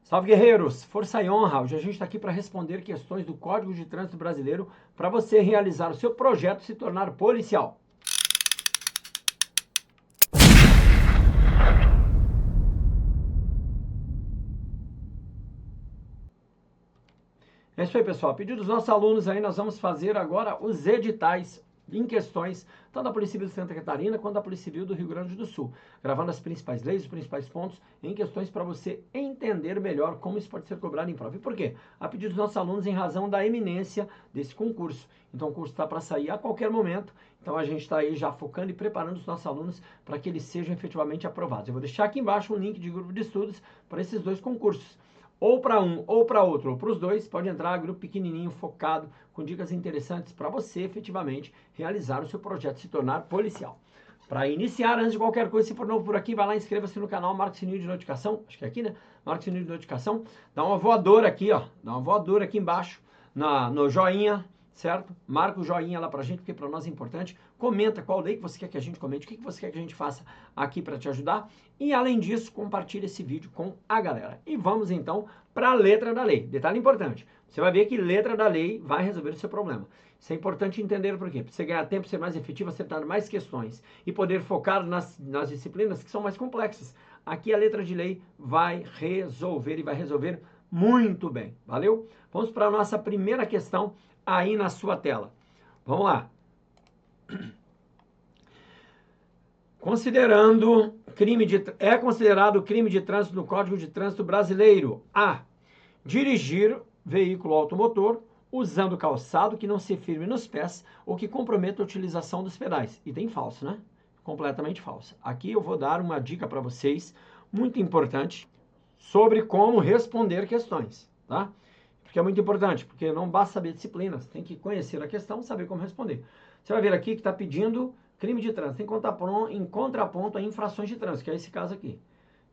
Salve, guerreiros! Força e honra! Hoje a gente está aqui para responder questões do Código de Trânsito Brasileiro para você realizar o seu projeto e se tornar policial. É isso aí, pessoal. A pedido dos nossos alunos aí, nós vamos fazer agora os editais em questões, tanto da Polícia Civil de Santa Catarina quanto da Polícia Civil do Rio Grande do Sul, gravando as principais leis, os principais pontos em questões para você entender melhor como isso pode ser cobrado em prova. E por quê? A pedido dos nossos alunos em razão da eminência desse concurso. Então o curso está para sair a qualquer momento, então a gente está aí já focando e preparando os nossos alunos para que eles sejam efetivamente aprovados. Eu vou deixar aqui embaixo um link de grupo de estudos para esses dois concursos. Ou para um, ou para outro, ou para os dois, pode entrar grupo pequenininho, focado, com dicas interessantes para você, efetivamente, realizar o seu projeto, se tornar policial. Para iniciar, antes de qualquer coisa, se for novo por aqui, vai lá, inscreva-se no canal, marca o sininho de notificação, acho que é aqui, né? Marca o sininho de notificação, dá uma voadora aqui, ó, dá uma voadora aqui embaixo, no joinha, certo? Marca o joinha lá pra gente, porque para nós é importante. Comenta qual lei que você quer que a gente comente, o que você quer que a gente faça aqui para te ajudar. E além disso, compartilha esse vídeo com a galera. E vamos então para a letra da lei. Detalhe importante, você vai ver que letra da lei vai resolver o seu problema. Isso é importante entender por quê. Para você ganhar tempo, ser mais efetivo, acertar mais questões e poder focar nas disciplinas que são mais complexas. Aqui a letra de lei vai resolver e vai resolver muito bem. Valeu? Vamos para a nossa primeira questão aí na sua tela. Vamos lá. É considerado crime de trânsito no Código de Trânsito Brasileiro A. Dirigir veículo automotor usando calçado que não se firme nos pés ou que comprometa a utilização dos pedais. E tem falso, né? Completamente falso. Aqui eu vou dar uma dica para vocês, muito importante, sobre como responder questões, tá? Porque é muito importante, porque não basta saber disciplinas, tem que conhecer a questão, saber como responder. Você vai ver aqui que está pedindo crime de trânsito, em contraponto a infrações de trânsito, que é esse caso aqui.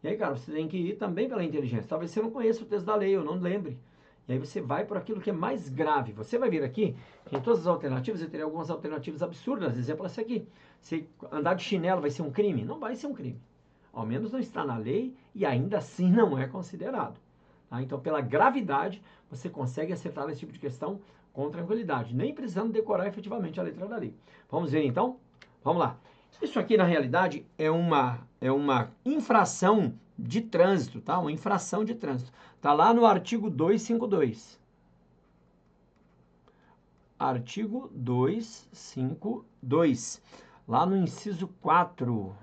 E aí, cara, você tem que ir também pela inteligência. Talvez você não conheça o texto da lei, ou não lembre. E aí você vai por aquilo que é mais grave. Você vai vir aqui, em todas as alternativas, eu teria algumas alternativas absurdas. Exemplo, essa aqui. Se andar de chinelo vai ser um crime? Não vai ser um crime. Ao menos não está na lei e ainda assim não é considerado. Tá? Então, pela gravidade, você consegue acertar esse tipo de questão com tranquilidade, nem precisando decorar efetivamente a letra da lei. Vamos ver então? Vamos lá. Isso aqui, na realidade, é uma infração de trânsito, tá? Uma infração de trânsito. Tá lá no artigo 252. Artigo 252. Lá no inciso 4.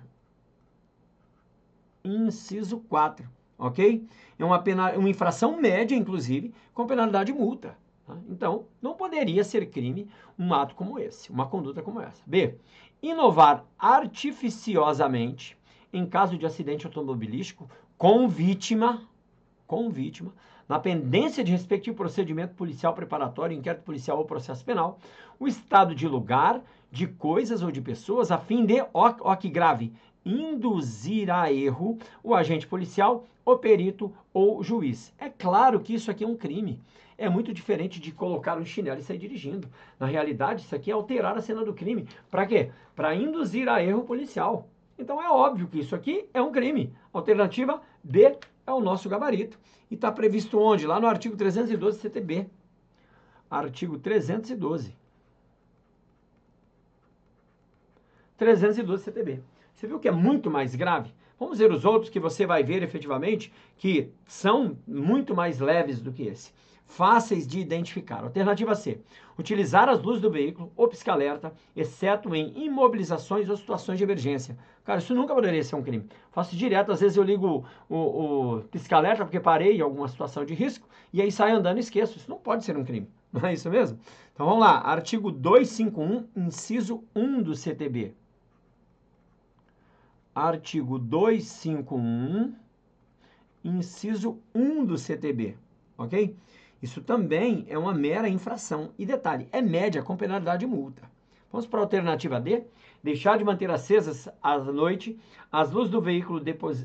Inciso 4. Ok? É uma infração média, inclusive, com penalidade de multa. Tá? Então, não poderia ser crime um ato como esse, uma conduta como essa. B. Inovar artificiosamente, em caso de acidente automobilístico, com vítima, na pendência de respectivo procedimento policial preparatório, inquérito policial ou processo penal, o estado de lugar, de coisas ou de pessoas, a fim de, ó que grave, induzir a erro o agente policial, o perito ou juiz. É claro que isso aqui é um crime. É muito diferente de colocar um chinelo e sair dirigindo. Na realidade, isso aqui é alterar a cena do crime. Para quê? Para induzir a erro policial. Então é óbvio que isso aqui é um crime. Alternativa B é o nosso gabarito. E está previsto onde? Lá no artigo 312 CTB. Artigo 312. 312 CTB. Você viu que é muito mais grave? Vamos ver os outros que você vai ver efetivamente que são muito mais leves do que esse. Fáceis de identificar. Alternativa C. Utilizar as luzes do veículo ou pisca-alerta, exceto em imobilizações ou situações de emergência. Cara, isso nunca poderia ser um crime. Faço direto, às vezes eu ligo o pisca-alerta porque parei em alguma situação de risco e aí saio andando e esqueço. Isso não pode ser um crime. Não é isso mesmo? Então vamos lá. Artigo 251, inciso 1 do CTB. Artigo 251, inciso 1 do CTB, ok? Isso também é uma mera infração. E detalhe, é média com penalidade de multa. Vamos para a alternativa D. Deixar de manter acesas à noite as luzes do veículo,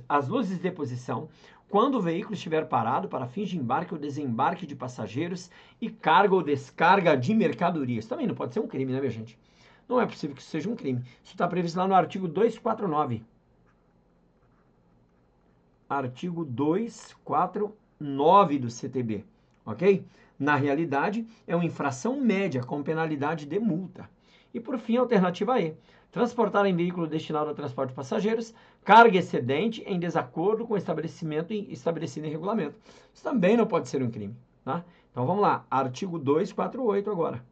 as luzes de posição, quando o veículo estiver parado para fins de embarque ou desembarque de passageiros e carga ou descarga de mercadorias. Também não pode ser um crime, né, minha gente? Não é possível que isso seja um crime. Isso está previsto lá no artigo 249. Artigo 249. 9 do CTB, ok? Na realidade, é uma infração média com penalidade de multa. E por fim, a alternativa E. Transportar em veículo destinado ao transporte de passageiros carga excedente em desacordo com o estabelecimento estabelecido em regulamento. Isso também não pode ser um crime, tá? Então vamos lá, artigo 248 agora.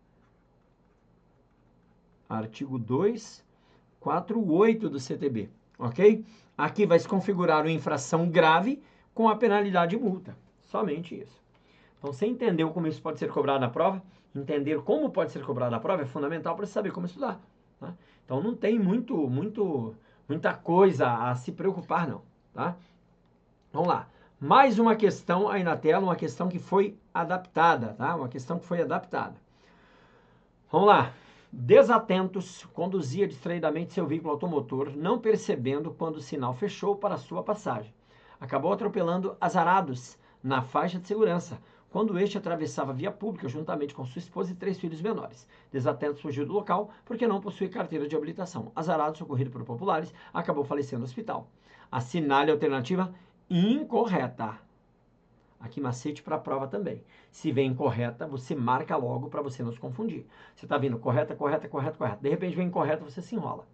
Artigo 248 do CTB, ok? Aqui vai se configurar uma infração grave com a penalidade de multa. Somente isso. Então, você entendeu como isso pode ser cobrado na prova? Entender como pode ser cobrado na prova é fundamental para saber como estudar. Tá? Então, não tem muita coisa a se preocupar, não. Tá? Vamos lá. Mais uma questão aí na tela, uma questão que foi adaptada, tá? Uma questão que foi adaptada. Vamos lá. Desatentos, conduzia distraidamente seu veículo automotor, não percebendo quando o sinal fechou para sua passagem. Acabou atropelando azarados na faixa de segurança, quando este atravessava a via pública juntamente com sua esposa e 3 filhos menores. Desatentos fugiu do local porque não possui carteira de habilitação. Azarado, socorrido por populares, acabou falecendo no hospital. Assinale a alternativa incorreta. Aqui macete para a prova também. Se vem incorreta, você marca logo para você não se confundir. Você está vindo correta, correta, correta, correta. De repente vem incorreta, você se enrola.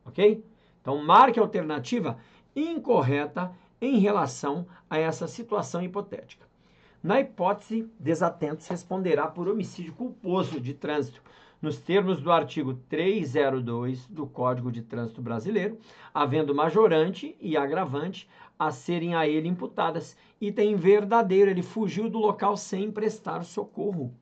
Ok? Então marque a alternativa incorreta em relação a essa situação hipotética. Na hipótese, desatentos responderá por homicídio culposo de trânsito, nos termos do artigo 302 do Código de Trânsito Brasileiro, havendo majorante e agravante a serem a ele imputadas. Item verdadeiro, ele fugiu do local sem prestar socorro,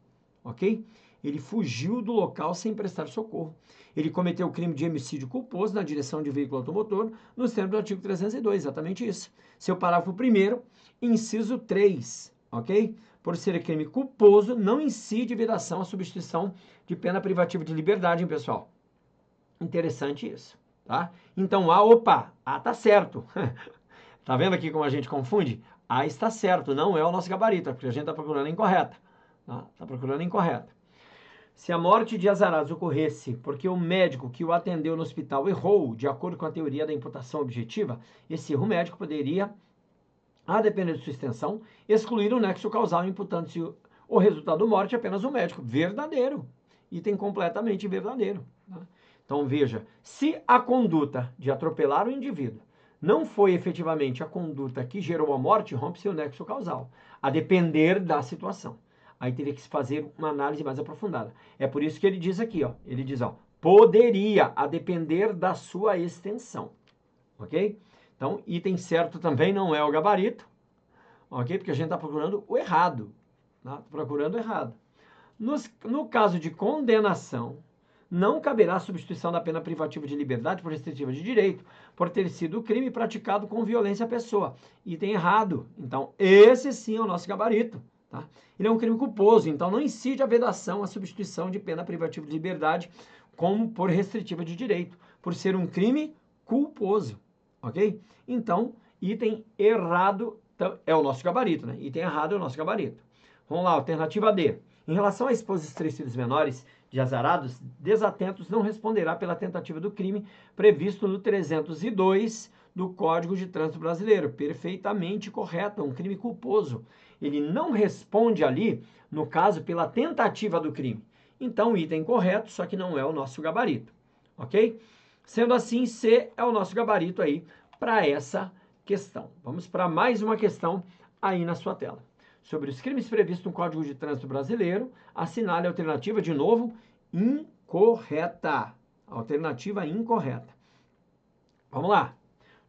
ok? Ele fugiu do local sem prestar socorro. Ele cometeu o crime de homicídio culposo na direção de veículo automotor, nos termos do artigo 302, exatamente isso. Seu parágrafo 1º, inciso 3, ok? Por ser crime culposo, não incide vedação a substituição de pena privativa de liberdade, hein, pessoal? Interessante isso, tá? Então, tá certo. Tá vendo aqui como a gente confunde? A está certo, não é o nosso gabarito, porque a gente está procurando a incorreta. Tá procurando a incorreta. Se a morte de azarados ocorresse porque o médico que o atendeu no hospital errou, de acordo com a teoria da imputação objetiva, esse erro médico poderia, a depender de sua extensão, excluir o nexo causal, imputando-se o resultado da morte apenas o médico. Verdadeiro. Item completamente verdadeiro. Tá? Então, veja, se a conduta de atropelar o indivíduo não foi efetivamente a conduta que gerou a morte, rompe-se o nexo causal, a depender da situação. Aí teria que se fazer uma análise mais aprofundada. É por isso que ele diz aqui, ó, ele diz, ó, poderia, a depender da sua extensão, ok? Então, item certo também não é o gabarito, ok? Porque a gente está procurando o errado, tá? Procurando o errado. No caso de condenação, não caberá substituição da pena privativa de liberdade por restritiva de direito, por ter sido crime praticado com violência à pessoa. Item errado. Então, esse sim é o nosso gabarito. Tá? Ele é um crime culposo, então não incide a vedação a substituição de pena privativa de liberdade como por restritiva de direito, por ser um crime culposo. Ok? Então, item errado é o nosso gabarito, né? Item errado é o nosso gabarito. Vamos lá, alternativa D. Em relação à esposa dos 3 filhos menores de azarados, desatentos não responderá pela tentativa do crime previsto no 302 do Código de Trânsito Brasileiro. Perfeitamente correto, é um crime culposo. Ele não responde ali, no caso, pela tentativa do crime. Então, item correto, só que não é o nosso gabarito, ok? Sendo assim, C é o nosso gabarito aí para essa questão. Vamos para mais uma questão aí na sua tela. Sobre os crimes previstos no Código de Trânsito Brasileiro, assinale a alternativa, de novo, incorreta. Alternativa incorreta. Vamos lá.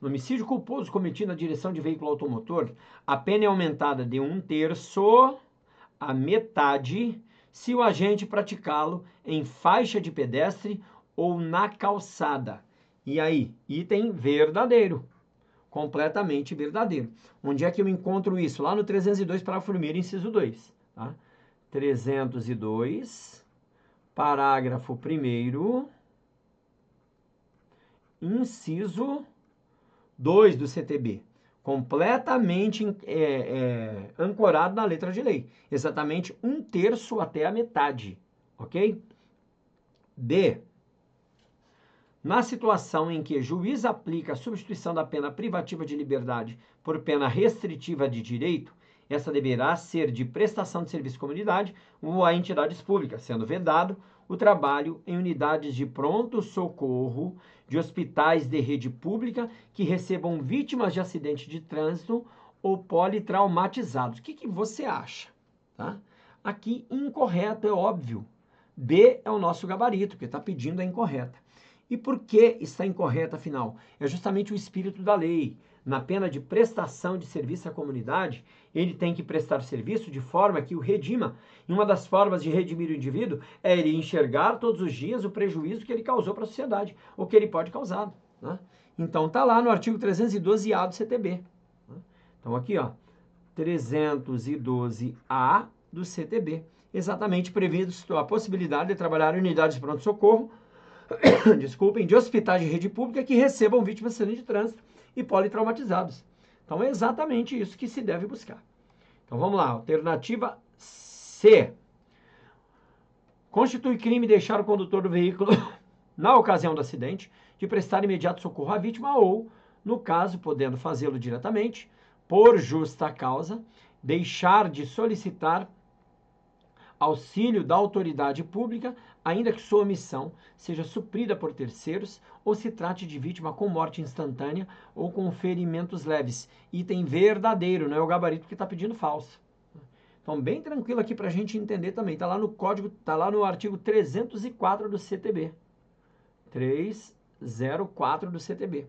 No homicídio culposo cometido na direção de veículo automotor, a pena é aumentada de 1/3 a metade se o agente praticá-lo em faixa de pedestre ou na calçada. E aí, item verdadeiro. Completamente verdadeiro. Onde é que eu encontro isso? Lá no 302, parágrafo 1º, inciso 2. Tá? 302, parágrafo 1º, inciso 2 do CTB. Completamente ancorado na letra de lei. Exatamente 1/3 até a metade. Ok? D. Na situação em que juiz aplica a substituição da pena privativa de liberdade por pena restritiva de direito, essa deverá ser de prestação de serviço à comunidade ou a entidades públicas, sendo vedado o trabalho em unidades de pronto-socorro de hospitais de rede pública que recebam vítimas de acidente de trânsito ou politraumatizados. O que você acha? Tá? Aqui, incorreto, é óbvio. B é o nosso gabarito, que está pedindo a incorreta. E por que está incorreta, afinal? É justamente o espírito da lei. Na pena de prestação de serviço à comunidade, ele tem que prestar serviço de forma que o redima. E uma das formas de redimir o indivíduo é ele enxergar todos os dias o prejuízo que ele causou para a sociedade, ou que ele pode causar. Né? Então, está lá no artigo 312A do CTB. Né? Então, aqui, ó, 312A do CTB. Exatamente previsto a possibilidade de trabalhar em unidades de pronto-socorro, desculpem, de hospitais de rede pública que recebam vítimas de acidente de trânsito e politraumatizados. Então, é exatamente isso que se deve buscar. Então, vamos lá. Alternativa C. Constitui crime deixar o condutor do veículo, na ocasião do acidente, de prestar imediato socorro à vítima ou, no caso, podendo fazê-lo diretamente, por justa causa, deixar de solicitar auxílio da autoridade pública, ainda que sua omissão seja suprida por terceiros ou se trate de vítima com morte instantânea ou com ferimentos leves. Item verdadeiro, não é o gabarito que está pedindo falso. Então, bem tranquilo aqui para a gente entender também. Está lá no código, está lá no artigo 304 do CTB. 304 do CTB.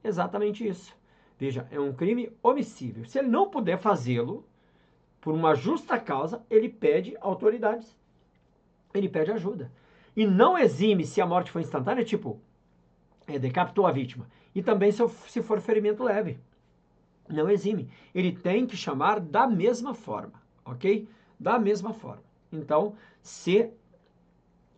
Exatamente isso. Veja, é um crime omissível. Se ele não puder fazê-lo, por uma justa causa, ele pede autoridades. Ele pede ajuda. E não exime se a morte foi instantânea, tipo, decapitou a vítima. E também se for ferimento leve. Não exime. Ele tem que chamar da mesma forma, ok? Da mesma forma. Então, C,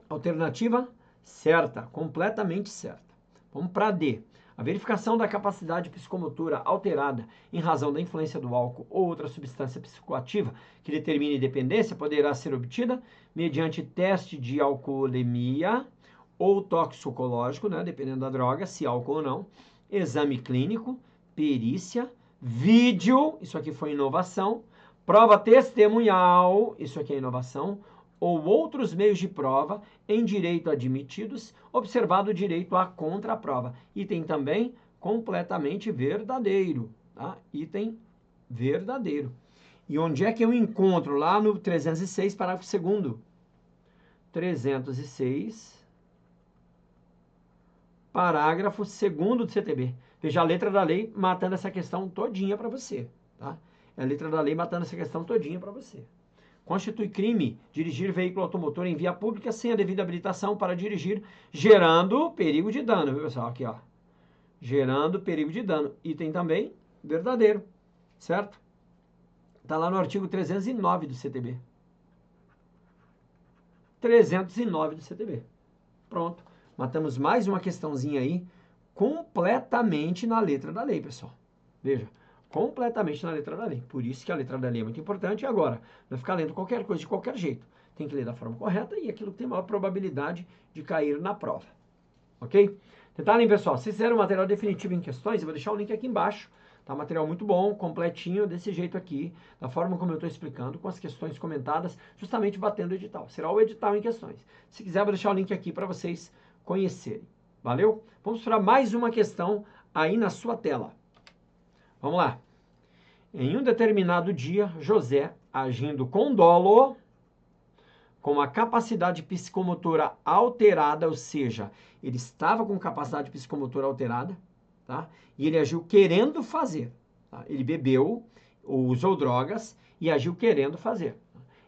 alternativa certa, completamente certa. Vamos para D. A verificação da capacidade psicomotora alterada em razão da influência do álcool ou outra substância psicoativa que determine dependência poderá ser obtida mediante teste de alcoolemia ou toxicológico, né, dependendo da droga, se álcool ou não, exame clínico, perícia, vídeo, isso aqui foi inovação, prova testemunhal, isso aqui é inovação, ou outros meios de prova em direito admitidos, observado o direito à contraprova. Item também completamente verdadeiro, tá? Item verdadeiro. E onde é que eu encontro? Lá no 306, parágrafo 2º. 306, parágrafo 2º do CTB. Veja a letra da lei matando essa questão todinha para você, tá? É a letra da lei matando essa questão todinha para você. Constitui crime dirigir veículo automotor em via pública sem a devida habilitação para dirigir, gerando perigo de dano, viu, pessoal? Aqui, ó. Gerando perigo de dano. Item também verdadeiro, certo? Está lá no artigo 309 do CTB. 309 do CTB. Pronto. Matamos mais uma questãozinha aí, completamente na letra da lei, pessoal. Veja. Completamente na letra da lei. Por isso que a letra da lei é muito importante. E agora, não ficar lendo qualquer coisa de qualquer jeito. Tem que ler da forma correta e aquilo que tem maior probabilidade de cair na prova. Ok? Detalhe, pessoal, se fizeram o material definitivo em questões, eu vou deixar o link aqui embaixo. Tá? Material muito bom, completinho, desse jeito aqui, da forma como eu estou explicando, com as questões comentadas, justamente batendo o edital. Será o edital em questões. Se quiser, eu vou deixar o link aqui para vocês conhecerem. Valeu? Vamos para mais uma questão aí na sua tela. Vamos lá. Em um determinado dia, José, agindo com dolo, com a capacidade psicomotora alterada, ou seja, ele estava com capacidade psicomotora alterada, tá? E ele agiu querendo fazer. Tá? Ele bebeu, ou usou drogas, e agiu querendo fazer.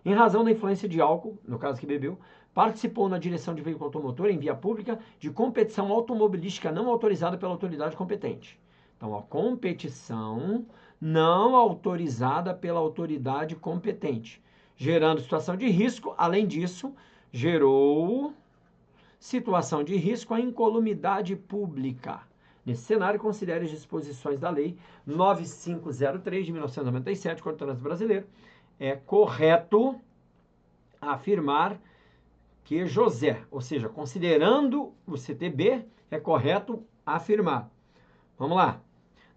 Em razão da influência de álcool, no caso que bebeu, participou na direção de veículo automotor em via pública de competição automobilística não autorizada pela autoridade competente. Então, a competição não autorizada pela autoridade competente, gerando situação de risco. Além disso, gerou situação de risco à incolumidade pública. Nesse cenário, considere as disposições da Lei 9503 de 1997, Código de Trânsito Brasileiro. É correto afirmar que José, ou seja, considerando o CTB, é correto afirmar. Vamos lá.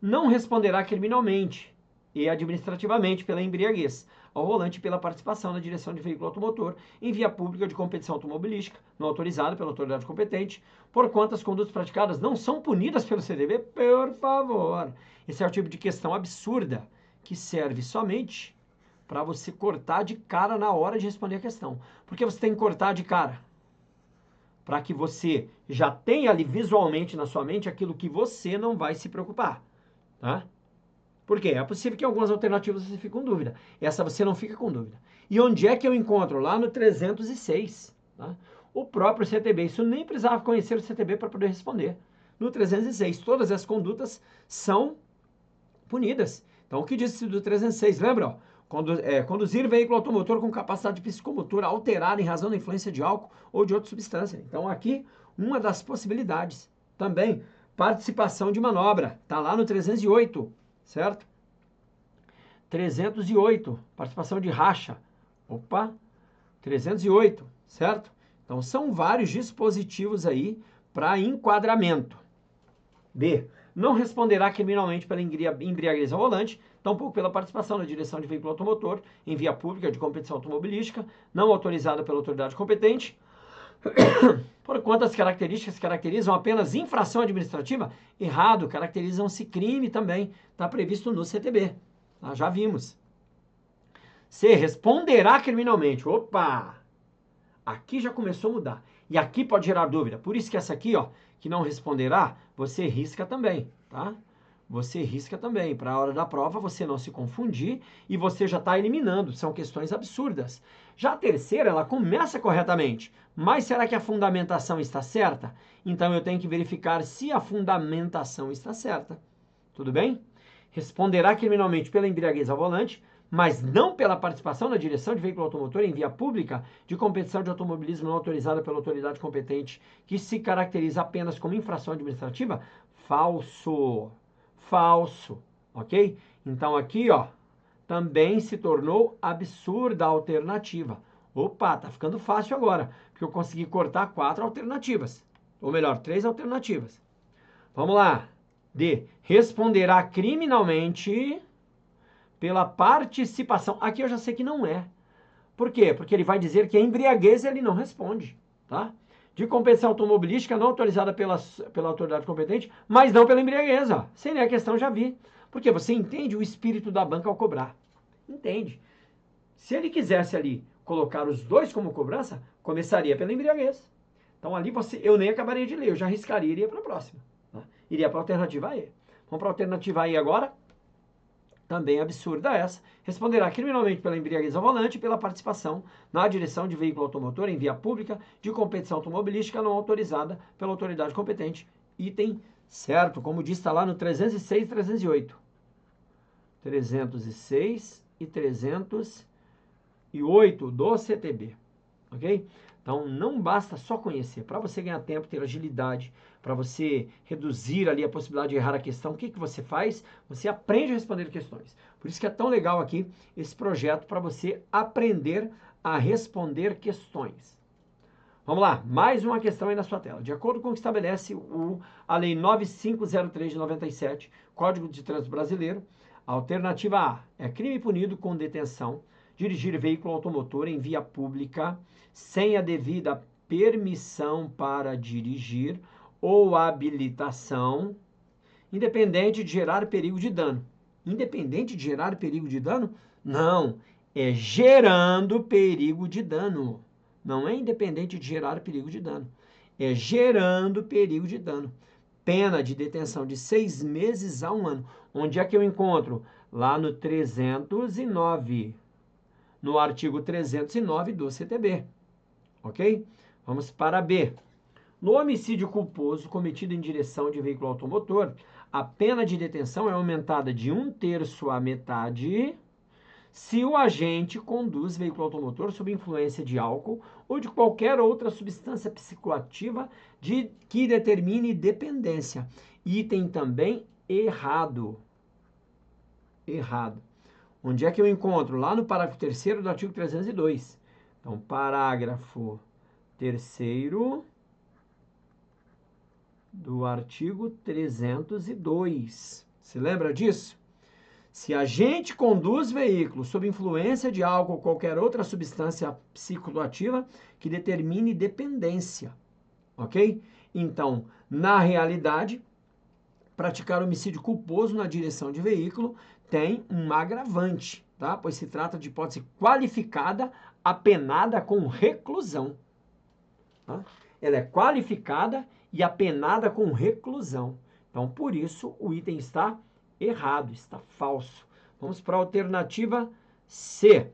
Não responderá criminalmente, e administrativamente pela embriaguez ao volante pela participação na direção de veículo automotor em via pública de competição automobilística, não autorizada pela autoridade competente, porquanto as condutas praticadas não são punidas pelo CDB, por favor. Esse é o tipo de questão absurda que serve somente para você cortar de cara na hora de responder a questão. Por que você tem que cortar de cara? Para que você já tenha ali visualmente na sua mente aquilo que você não vai se preocupar, tá? Por quê? É possível que algumas alternativas você fique com dúvida. Essa você não fica com dúvida. E onde é que eu encontro? Lá no 306, tá? O próprio CTB. Isso nem precisava conhecer o CTB para poder responder. No 306, todas as condutas são punidas. Então, o que disse do 306? Lembra? Ó? Conduzir veículo automotor com capacidade psicomotora alterada em razão da influência de álcool ou de outra substância. Então, aqui, uma das possibilidades. Também, participação de manobra. Está lá no 308, certo? 308, participação de racha. Opa, 308, certo? Então, são vários dispositivos aí para enquadramento. B. Não responderá criminalmente pela embriaguez ao volante, tampouco pela participação na direção de veículo automotor em via pública de competição automobilística, não autorizada pela autoridade competente, porquanto as características caracterizam apenas infração administrativa, errado, caracterizam-se crime também, está previsto no CTB, tá? Já vimos. C. Responderá criminalmente. Opa! Aqui já começou a mudar. E aqui pode gerar dúvida. Por isso que essa aqui, ó, que não responderá, você risca também, tá? Você risca também. Para a hora da prova, você não se confundir e você já está eliminando. São questões absurdas. Já a terceira, ela começa corretamente. Mas será que a fundamentação está certa? Então, eu tenho que verificar se a fundamentação está certa. Tudo bem? Responderá criminalmente pela embriaguez ao volante, mas não pela participação na direção de veículo automotor em via pública de competição de automobilismo não autorizada pela autoridade competente, que se caracteriza apenas como infração administrativa? Falso. Falso. Ok? Então aqui, ó, também se tornou absurda a alternativa. Opa, tá ficando fácil agora, porque eu consegui cortar 4 alternativas. Ou melhor, 3 alternativas. Vamos lá. D. Responderá criminalmente pela participação. Aqui eu já sei que não é. Por quê? Porque ele vai dizer que a embriaguez ele não responde, tá? De competição automobilística não autorizada pela autoridade competente, mas não pela embriaguez, ó. Sem nem a questão já vi. Porque você entende o espírito da banca ao cobrar. Entende? Se ele quisesse ali colocar os dois como cobrança, começaria pela embriaguez. Então ali eu nem acabaria de ler, eu já arriscaria e iria para a próxima. Tá? Iria para a alternativa E. Vamos para a alternativa E agora? Também absurda essa. Responderá criminalmente pela embriaguez ao volante e pela participação na direção de veículo automotor em via pública de competição automobilística não autorizada pela autoridade competente. Item certo, como diz, está lá no 306 e 308. 306 e 308 do CTB. Ok? Então, não basta só conhecer. Para você ganhar tempo, ter agilidade, para você reduzir ali a possibilidade de errar a questão, o que você faz? Você aprende a responder questões. Por isso que é tão legal aqui esse projeto para você aprender a responder questões. Vamos lá, mais uma questão aí na sua tela. De acordo com o que estabelece a Lei 9503 de 97, Código de Trânsito Brasileiro, a alternativa A é crime punido com detenção, dirigir veículo automotor em via pública sem a devida permissão para dirigir ou habilitação, independente de gerar perigo de dano. Independente de gerar perigo de dano? Não, é gerando perigo de dano. Não é independente de gerar perigo de dano. É gerando perigo de dano. Pena de detenção de 6 meses a 1 ano. Onde é que eu encontro? Lá no 309. No artigo 309 do CTB. Ok? Vamos para B. No homicídio culposo cometido em direção de veículo automotor, a pena de detenção é aumentada de 1/3 à metade se o agente conduz veículo automotor sob influência de álcool ou de qualquer outra substância psicoativa que determine dependência. Item também errado. Errado. Onde é que eu encontro? Lá no parágrafo 3º do artigo 302. Então, parágrafo 3º do artigo 302. Se lembra disso? Se a gente conduz veículo sob influência de álcool ou qualquer outra substância psicoativa que determine dependência, ok? Então, na realidade, praticar homicídio culposo na direção de veículo tem um agravante, tá? Pois se trata de hipótese qualificada apenada com reclusão. Tá? Ela é qualificada e apenada com reclusão. Então, por isso, o item está errado, está falso. Vamos para a alternativa C.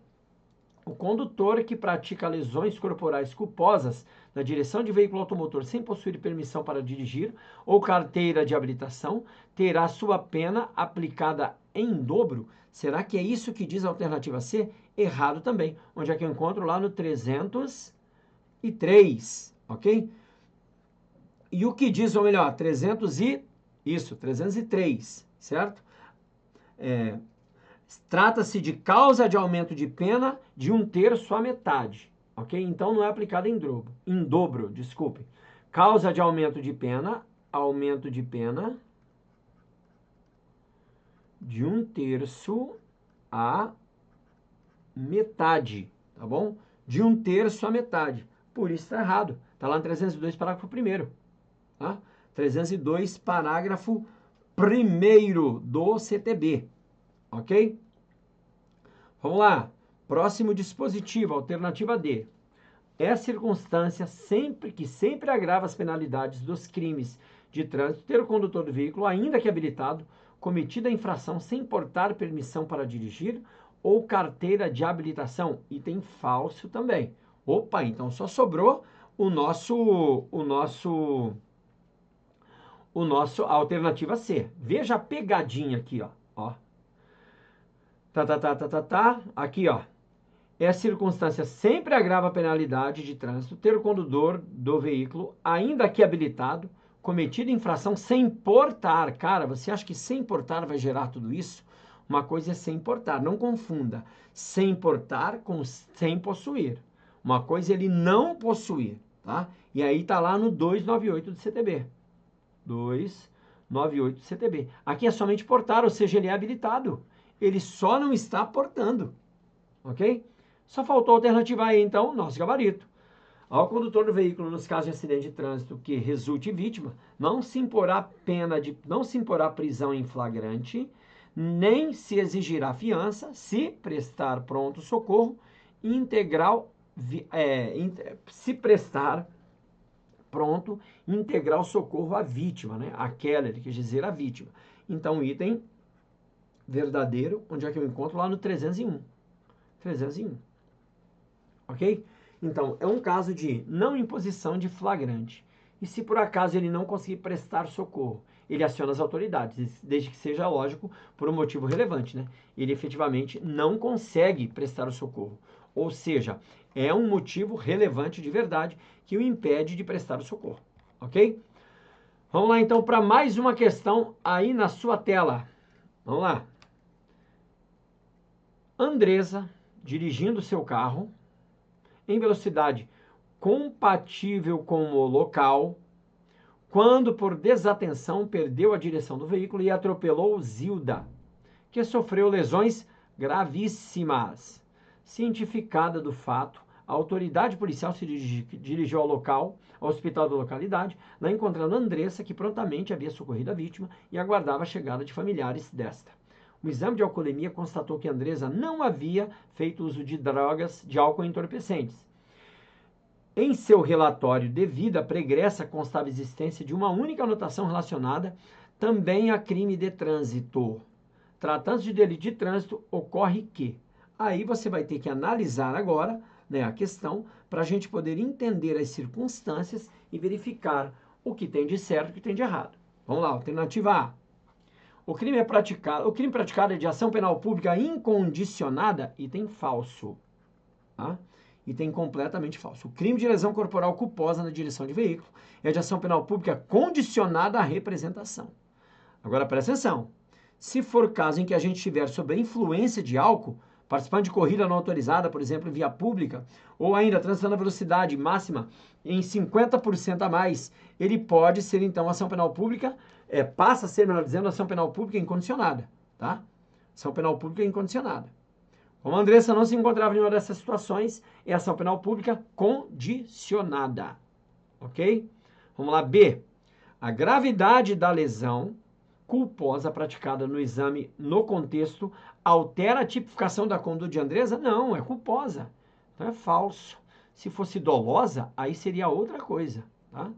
O condutor que pratica lesões corporais culposas na direção de veículo automotor sem possuir permissão para dirigir ou carteira de habilitação terá sua pena aplicada em dobro. Será que é isso que diz a alternativa C? Errado também. Onde é que eu encontro? Lá no 303, ok? E o que diz, ou melhor, 303, certo? Trata-se de causa de aumento de pena de 1/3 à metade, ok? Então não é aplicado em dobro, desculpe. Causa de aumento de pena de 1/3 à metade, tá bom? De 1/3 à metade. Por isso está errado. Está lá no 302, parágrafo 1º. Tá? 302, parágrafo 1º do CTB. Ok? Vamos lá. Próximo dispositivo, alternativa D. É circunstância que sempre agrava as penalidades dos crimes de trânsito ter o condutor do veículo, ainda que habilitado, cometida a infração sem portar permissão para dirigir ou carteira de habilitação. Item falso também. Opa, então só sobrou a alternativa C. Veja a pegadinha aqui, ó. Aqui, ó. É circunstância sempre agrava a penalidade de trânsito ter o condutor do veículo, ainda que habilitado, cometido infração sem portar. Cara, você acha que sem portar vai gerar tudo isso? Uma coisa é sem portar, não confunda. Sem portar com sem possuir. Uma coisa é ele não possuir, tá? E aí tá lá no 298 do CTB. 298 do CTB. Aqui é somente portar, ou seja, ele é habilitado. Ele só não está portando, ok? Só faltou a alternativa A, então, nosso gabarito. Ao condutor do veículo, nos casos de acidente de trânsito que resulte vítima, não se imporá prisão em flagrante, nem se exigirá fiança, se prestar pronto socorro integral socorro à vítima, né? Aquela, ele quer dizer a vítima. Então, item verdadeiro, onde é que eu encontro? Lá no 301. 301. Ok? Então, é um caso de não imposição de flagrante. E se por acaso ele não conseguir prestar socorro, ele aciona as autoridades, desde que seja, lógico, por um motivo relevante, né? Ele efetivamente não consegue prestar o socorro. Ou seja, é um motivo relevante de verdade que o impede de prestar o socorro. Ok? Vamos lá, então, para mais uma questão aí na sua tela. Vamos lá. Andresa, dirigindo seu carro em velocidade compatível com o local, quando por desatenção perdeu a direção do veículo e atropelou Zilda, que sofreu lesões gravíssimas. Cientificada do fato, a autoridade policial se dirigiu ao local, ao hospital da localidade, lá encontrando Andressa, que prontamente havia socorrido a vítima e aguardava a chegada de familiares desta. O exame de alcoolemia constatou que Andressa não havia feito uso de drogas de álcool entorpecentes. Em seu relatório de vida pregressa constava a existência de uma única anotação relacionada também a crime de trânsito. Tratando-se de delito de trânsito, ocorre que... Aí você vai ter que analisar agora, né, a questão para a gente poder entender as circunstâncias e verificar o que tem de certo e o que tem de errado. Vamos lá, alternativa A. O crime praticado é de ação penal pública incondicionada, item falso. Tá? Item completamente falso. O crime de lesão corporal culposa na direção de veículo é de ação penal pública condicionada à representação. Agora, presta atenção. Se for caso em que a gente estiver sob a influência de álcool, participando de corrida não autorizada, por exemplo, em via pública, ou ainda transitando a velocidade máxima em 50% a mais, ele pode ser, então, ação penal pública, passa a ser, melhor dizendo, ação penal pública incondicionada, tá? Ação penal pública incondicionada. Como a Andressa não se encontrava em nenhuma dessas situações, é ação penal pública condicionada. Ok? Vamos lá, B. A gravidade da lesão culposa praticada no exame no contexto altera a tipificação da conduta de Andressa? Não, é culposa. Então é falso. Se fosse dolosa, aí seria outra coisa, tá?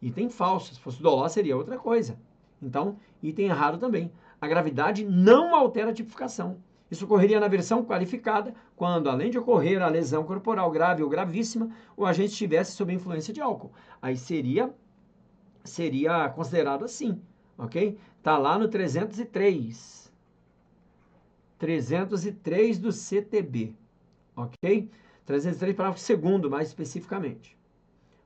Item falso. Se fosse dolosa, seria outra coisa. Então, item errado também. A gravidade não altera a tipificação. Isso ocorreria na versão qualificada, quando, além de ocorrer a lesão corporal grave ou gravíssima, o agente estivesse sob influência de álcool. Aí seria considerado assim, ok? Tá lá no 303. 303 do CTB, ok? 303, parágrafo 2º, mais especificamente.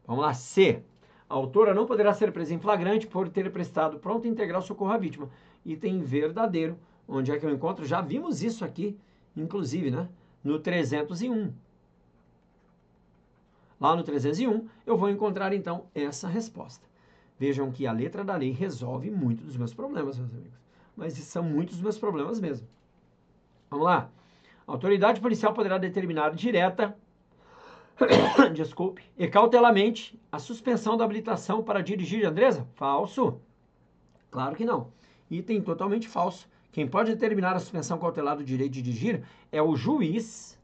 Vamos lá, C. A autora não poderá ser presa em flagrante por ter prestado pronto e integral socorro à vítima. Item verdadeiro. Onde é que eu encontro? Já vimos isso aqui, inclusive, né? No 301. Lá no 301, eu vou encontrar, então, essa resposta. Vejam que a letra da lei resolve muito dos meus problemas, meus amigos. Mas são muitos dos meus problemas mesmo. Vamos lá. A autoridade policial poderá determinar direta, desculpe, e cautelamente a suspensão da habilitação para dirigir, Andressa? Falso. Claro que não. Item totalmente falso. Quem pode determinar a suspensão cautelar do direito de dirigir é o juiz.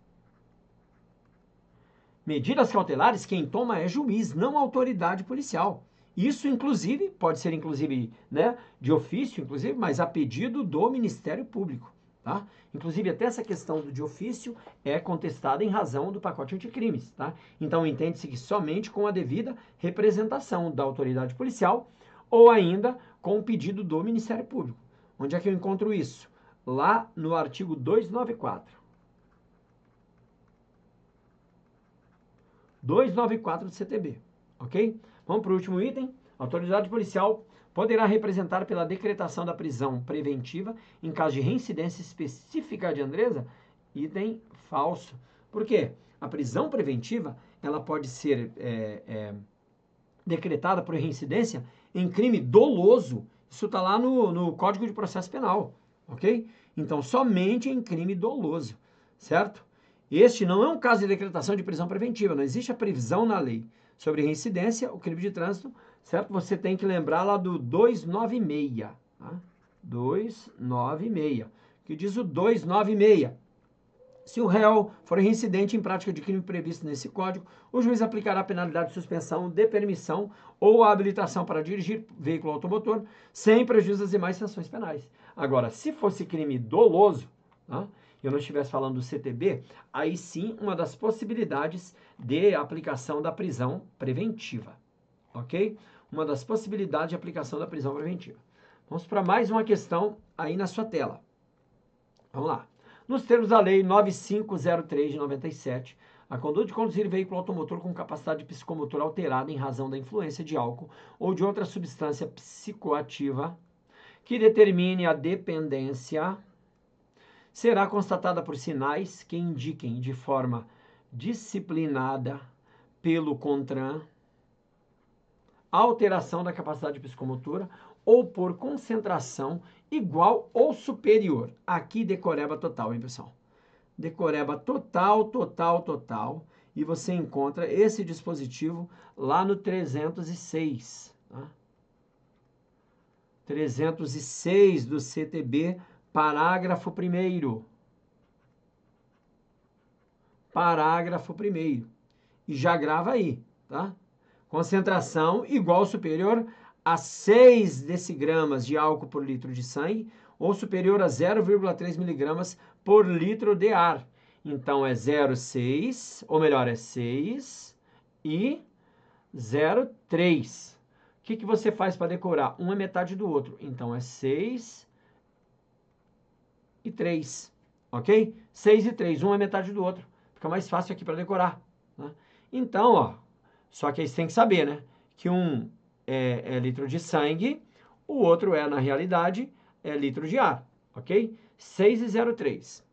Medidas cautelares, quem toma é juiz, não autoridade policial. Isso, inclusive, pode ser, inclusive, né, de ofício, inclusive, mas a pedido do Ministério Público, tá? Inclusive, até essa questão do de ofício é contestada em razão do pacote anticrimes, tá? Então, entende-se que somente com a devida representação da autoridade policial ou ainda com o pedido do Ministério Público. Onde é que eu encontro isso? Lá no artigo 294. 294 do CTB, ok? Vamos para o último item. A autoridade policial poderá representar pela decretação da prisão preventiva em caso de reincidência específica de Andressa? Item falso. Por quê? A prisão preventiva, ela pode ser decretada por reincidência em crime doloso. Isso está lá no Código de Processo Penal, ok? Então, somente em crime doloso, certo? Este não é um caso de decretação de prisão preventiva, não existe a previsão na lei sobre reincidência, o crime de trânsito, certo? Você tem que lembrar lá do 296, tá? 296, que diz o 296. Se o réu for reincidente em prática de crime previsto nesse código, o juiz aplicará a penalidade de suspensão de permissão ou a habilitação para dirigir veículo automotor sem prejuízo das demais sanções penais. Agora, se fosse crime doloso, tá? Eu não estivesse falando do CTB, aí sim uma das possibilidades de aplicação da prisão preventiva, ok? Uma das possibilidades de aplicação da prisão preventiva. Vamos para mais uma questão aí na sua tela. Vamos lá. Nos termos da Lei 9503 de 97, a conduta de conduzir veículo automotor com capacidade psicomotora alterada em razão da influência de álcool ou de outra substância psicoativa que determine a dependência será constatada por sinais que indiquem de forma disciplinada pelo CONTRAN alteração da capacidade psicomotora ou por concentração igual ou superior. Aqui decoreba total, hein, pessoal? Decoreba total. E você encontra esse dispositivo lá no 306. Tá? 306 do CTB, parágrafo 1º. Parágrafo 1º. E já grava aí, tá? Concentração igual ou superior a 6 decigramas de álcool por litro de sangue ou superior a 0,3 miligramas por litro de ar. Então, é 0,6, ou melhor, é 6 e 0,3. O que você faz para decorar? Um é metade do outro. Então, é 6 e 3, ok? 6 e 3, um é metade do outro. Fica mais fácil aqui para decorar. Né? Então, ó, só que aí você tem que saber, né? Que um é litro de sangue, o outro na realidade, litro de ar, ok? 6 e 0,3.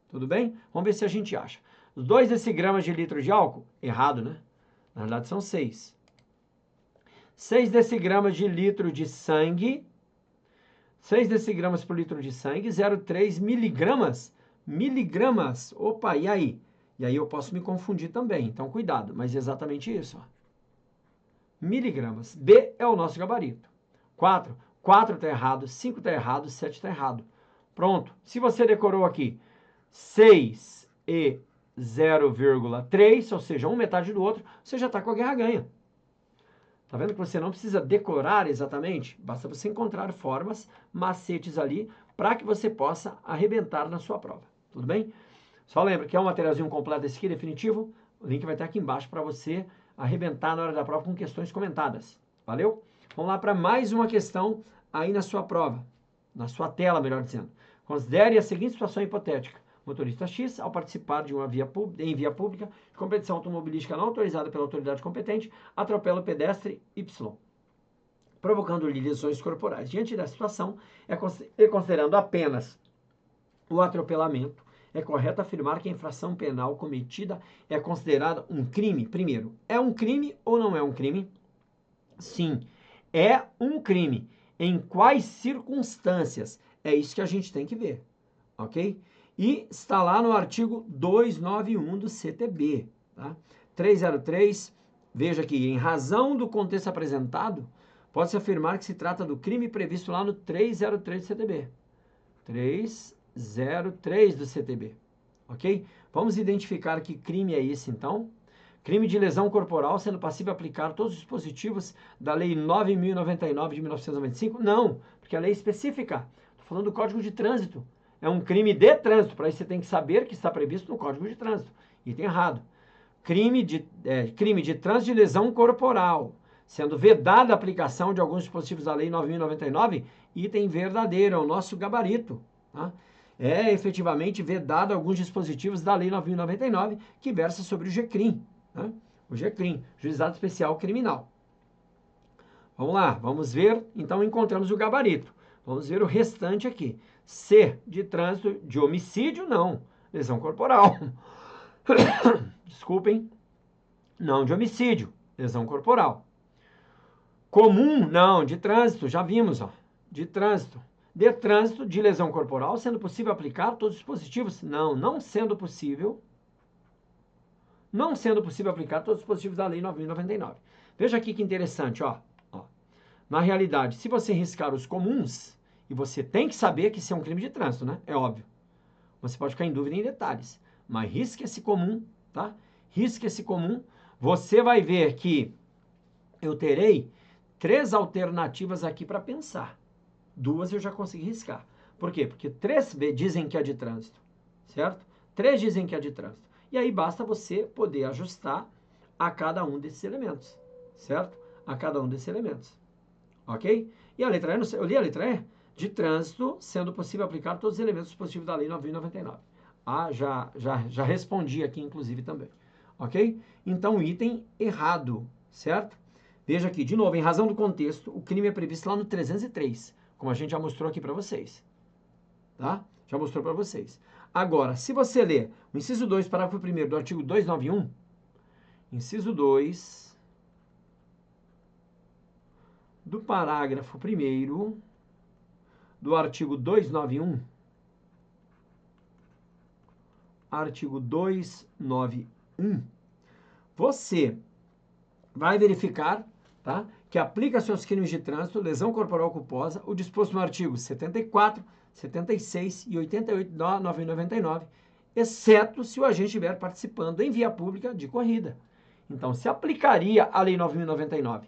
Tudo bem? Vamos ver se a gente acha. Os 2 decigramas de litro de álcool, errado, né? Na verdade são 6. 6 decigramas de litro de sangue 6 decigramas por litro de sangue, 0,3 miligramas. Miligramas. Opa, e aí? E aí eu posso me confundir também, então cuidado. Mas é exatamente isso, ó. Miligramas. B é o nosso gabarito. 4. 4 está errado, 5 está errado, 7 está errado. Pronto. Se você decorou aqui 6 e 0,3, ou seja, um metade do outro, você já está com a guerra ganha. Tá vendo que você não precisa decorar exatamente? Basta você encontrar formas, macetes ali, para que você possa arrebentar na sua prova. Tudo bem? Só lembra que é um materialzinho completo esse aqui, definitivo. O link vai estar aqui embaixo para você arrebentar na hora da prova com questões comentadas. Valeu? Vamos lá para mais uma questão aí na sua prova. Na sua tela, melhor dizendo. Considere a seguinte situação hipotética. Motorista X, ao participar de uma em via pública, de competição automobilística não autorizada pela autoridade competente, atropela o pedestre Y, provocando-lhe lesões corporais. Diante da situação, e considerando apenas o atropelamento, é correto afirmar que a infração penal cometida é considerada um crime? Primeiro, é um crime ou não é um crime? Sim, é um crime. Em quais circunstâncias? É isso que a gente tem que ver, ok? E está lá no artigo 291 do CTB, tá? 303, veja aqui, em razão do contexto apresentado, pode-se afirmar que se trata do crime previsto lá no 303 do CTB. 303 do CTB, ok? Vamos identificar que crime é esse, então. Crime de lesão corporal, sendo passível aplicar todos os dispositivos da Lei 9.099 de 1995? Não, porque a lei é específica. Estou falando do Código de Trânsito. É um crime de trânsito. Para isso você tem que saber que está previsto no Código de Trânsito. Item errado. Crime de trânsito de lesão corporal, sendo vedada a aplicação de alguns dispositivos da Lei 9.099, item verdadeiro, é o nosso gabarito. Tá? É efetivamente vedado alguns dispositivos da Lei 9.099 que versa sobre o GCRIM. Tá? O GCRIM, Juizado Especial Criminal. Vamos lá, vamos ver. Então encontramos o gabarito. Vamos ver o restante aqui. C, de trânsito de homicídio, não. Lesão corporal. Desculpem. Não de homicídio, lesão corporal. Comum, não, de trânsito, já vimos, ó. De trânsito. De trânsito, de lesão corporal, sendo possível aplicar todos os dispositivos? Não, não sendo possível. Não sendo possível aplicar todos os dispositivos da Lei 9.099. Veja aqui que interessante, ó. Na realidade, se você riscar os comuns, e você tem que saber que isso é um crime de trânsito, né? É óbvio. Você pode ficar em dúvida em detalhes. Mas risque esse comum, tá? Risque esse comum. Você vai ver que eu terei 3 alternativas aqui para pensar. 2 eu já consegui riscar. Por quê? Porque 3 dizem que é de trânsito, certo? 3 dizem que é de trânsito. E aí basta você poder ajustar a cada um desses elementos, certo? A cada um desses elementos. Ok? E a letra E, eu li a letra E? De trânsito, sendo possível aplicar todos os elementos dispositivos da Lei 9.099. Ah, já respondi aqui, inclusive, também. Ok? Então, item errado, certo? Veja aqui, de novo, em razão do contexto, o crime é previsto lá no 303, como a gente já mostrou aqui para vocês. Tá? Já mostrou para vocês. Agora, se você ler o inciso 2, parágrafo 1º do artigo 291, inciso 2 do parágrafo 1º do artigo 291, artigo 291, você vai verificar, tá, que aplica-se aos crimes de trânsito, lesão corporal culposa, o disposto no artigo 74, 76 e 88 da 999, exceto se o agente estiver participando em via pública de corrida. Então, se aplicaria a Lei 9.099,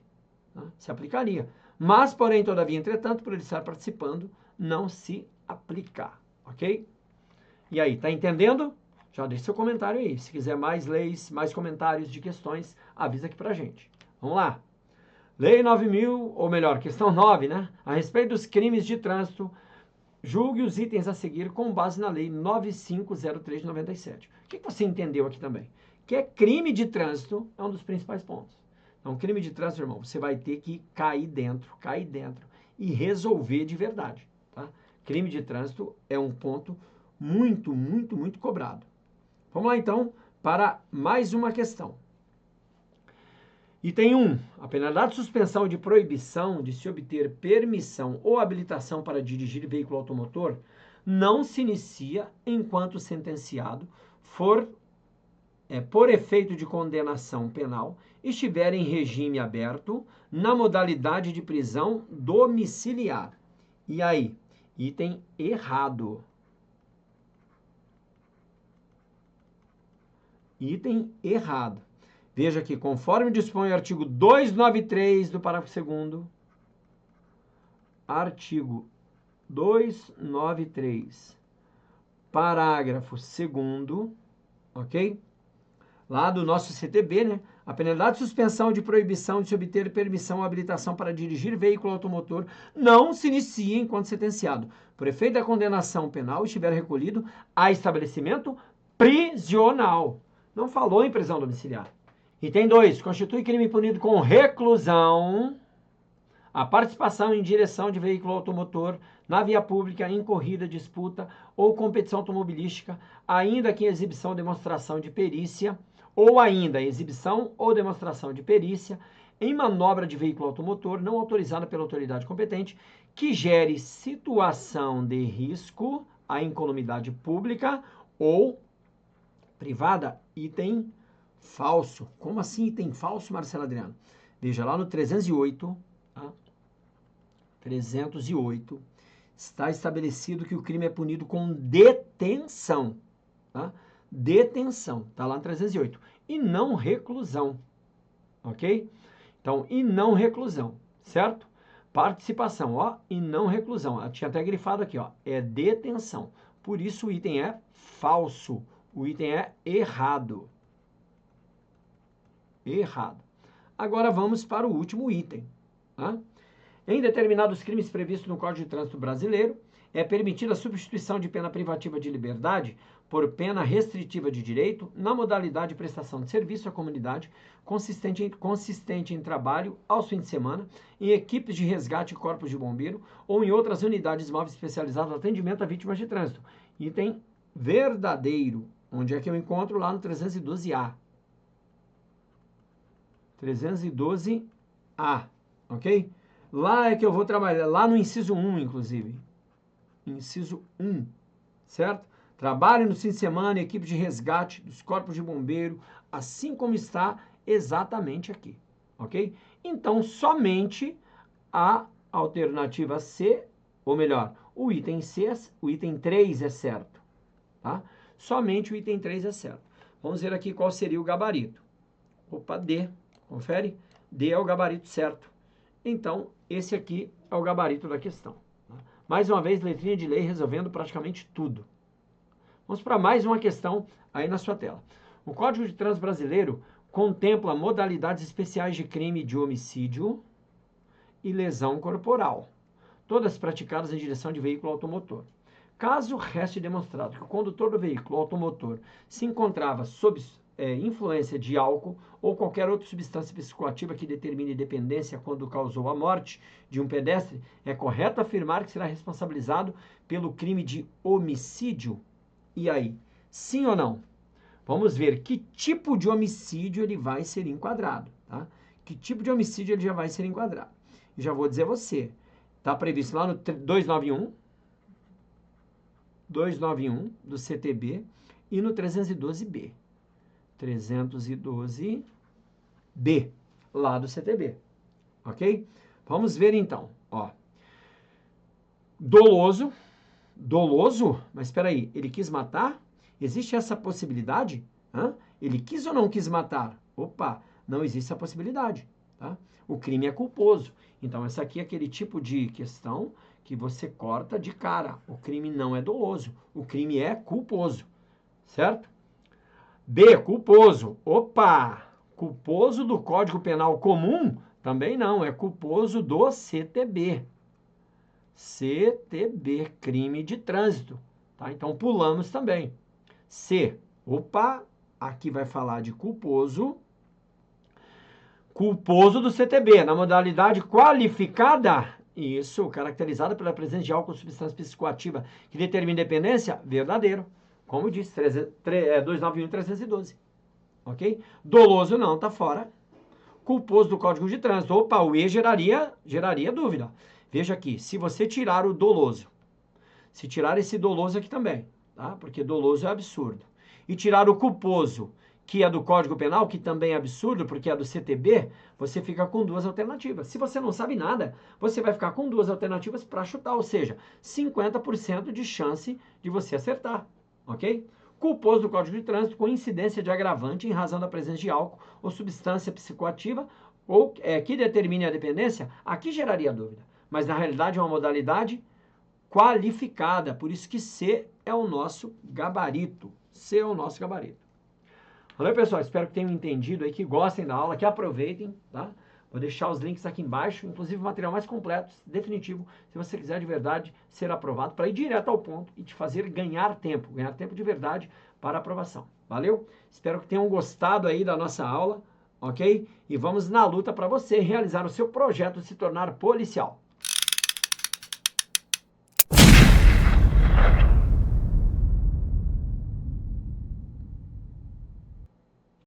tá? Se aplicaria. Mas, porém, todavia, entretanto, por ele estar participando, não se aplica, ok? E aí, tá entendendo? Já deixa seu comentário aí. Se quiser mais leis, mais comentários de questões, avisa aqui pra gente. Vamos lá. Lei 9.000, ou melhor, questão 9, né? A respeito dos crimes de trânsito, julgue os itens a seguir com base na Lei 9503 de 97. O que você entendeu aqui também? Que é crime de trânsito é um dos principais pontos. Então, crime de trânsito, irmão, você vai ter que cair dentro e resolver de verdade, tá? Crime de trânsito é um ponto muito, muito, muito cobrado. Vamos lá, então, para mais uma questão. Item 1. A penalidade de suspensão de proibição de se obter permissão ou habilitação para dirigir veículo automotor não se inicia enquanto o sentenciado for, por efeito de condenação penal, estiver em regime aberto na modalidade de prisão domiciliar. E aí? Item errado. Item errado. Veja que, conforme dispõe o artigo 293 do parágrafo 2º, artigo 293, parágrafo 2º, ok? Lá do nosso CTB, né? A penalidade de suspensão de proibição de se obter permissão ou habilitação para dirigir veículo automotor não se inicia enquanto sentenciado, por efeito da condenação penal, estiver recolhido a estabelecimento prisional. Não falou em prisão domiciliar. Item 2. Constitui crime punido com reclusão a participação em direção de veículo automotor na via pública em corrida, disputa ou competição automobilística, ainda que em exibição ou demonstração de perícia, ou ainda exibição ou demonstração de perícia em manobra de veículo automotor não autorizada pela autoridade competente, que gere situação de risco à incolumidade pública ou privada. Item falso. Como assim item falso, Marcelo Adriano? Veja lá no 308, tá? 308, está estabelecido que o crime é punido com detenção, tá? Detenção, tá lá no 308. E não reclusão, ok? Então, e não reclusão, certo? Participação, ó, e não reclusão. Eu tinha até grifado aqui, ó, é detenção. Por isso o item é falso, o item é errado. Errado. Agora vamos para o último item, tá? Em determinados crimes previstos no Código de Trânsito Brasileiro, é permitida a substituição de pena privativa de liberdade por pena restritiva de direito na modalidade de prestação de serviço à comunidade consistente em trabalho aos fins de semana, em equipes de resgate e corpos de bombeiro ou em outras unidades móveis especializadas no atendimento a vítimas de trânsito. Item verdadeiro, onde é que eu encontro? Lá no 312A. 312A, ok? Lá é que eu vou trabalhar, lá no inciso 1, inclusive. Inciso 1, certo? Trabalho no fim de semana, equipe de resgate dos corpos de bombeiro, assim como está exatamente aqui, ok? Então, somente a alternativa C, ou melhor, o item C, o item 3 é certo, tá? Somente o item 3 é certo. Vamos ver aqui qual seria o gabarito. Opa, D, confere? D é o gabarito certo. Então, esse aqui é o gabarito da questão. Mais uma vez, letrinha de lei resolvendo praticamente tudo. Vamos para mais uma questão aí na sua tela. O Código de Trânsito Brasileiro contempla modalidades especiais de crime de homicídio e lesão corporal, todas praticadas em direção de veículo automotor. Caso reste demonstrado que o condutor do veículo automotor se encontrava sob influência de álcool ou qualquer outra substância psicoativa que determine dependência quando causou a morte de um pedestre, é correto afirmar que será responsabilizado pelo crime de homicídio? E aí, sim ou não? Vamos ver que tipo de homicídio ele vai ser enquadrado, tá? Que tipo de homicídio ele já vai ser enquadrado? E já vou dizer a você, está previsto lá no 291 do CTB e no 312B. 312B, lá do CTB, ok? Vamos ver então, ó. Doloso, mas espera aí, ele quis matar? Existe essa possibilidade? Hã? Ele quis ou não quis matar? Opa, não existe essa possibilidade, tá? O crime é culposo. Então, essa aqui é aquele tipo de questão que você corta de cara. O crime não é doloso, o crime é culposo, certo? B, culposo. Opa! Culposo do Código Penal Comum? Também não, é culposo do CTB. CTB, crime de trânsito. Tá? Então, pulamos também. C, opa, aqui vai falar de culposo. Culposo do CTB, na modalidade qualificada, isso, caracterizada pela presença de álcool ou substância psicoativa que determina dependência, verdadeiro. Como disse, 291 e 312. Ok? Doloso não, tá fora. culposo do Código de Trânsito. Opa, o E geraria dúvida. Veja aqui, se você tirar o doloso, se tirar esse doloso aqui também, tá? Porque doloso é absurdo. E tirar o culposo, que é do Código Penal, que também é absurdo, porque é do CTB, você fica com duas alternativas. Se você não sabe nada, você vai ficar com duas alternativas para chutar, ou seja, 50% de chance de você acertar, ok? Culposo do Código de Trânsito com incidência de agravante em razão da presença de álcool ou substância psicoativa ou que determine a dependência, aqui geraria dúvida. Mas na realidade é uma modalidade qualificada, por isso que C é o nosso gabarito. C é o nosso gabarito. Valeu, pessoal, espero que tenham entendido aí, que gostem da aula, que aproveitem, tá? Vou deixar os links aqui embaixo, inclusive o material mais completo, definitivo, se você quiser de verdade ser aprovado, para ir direto ao ponto e te fazer ganhar tempo de verdade para aprovação. Valeu? Espero que tenham gostado aí da nossa aula, ok? E vamos na luta para você realizar o seu projeto de se tornar policial.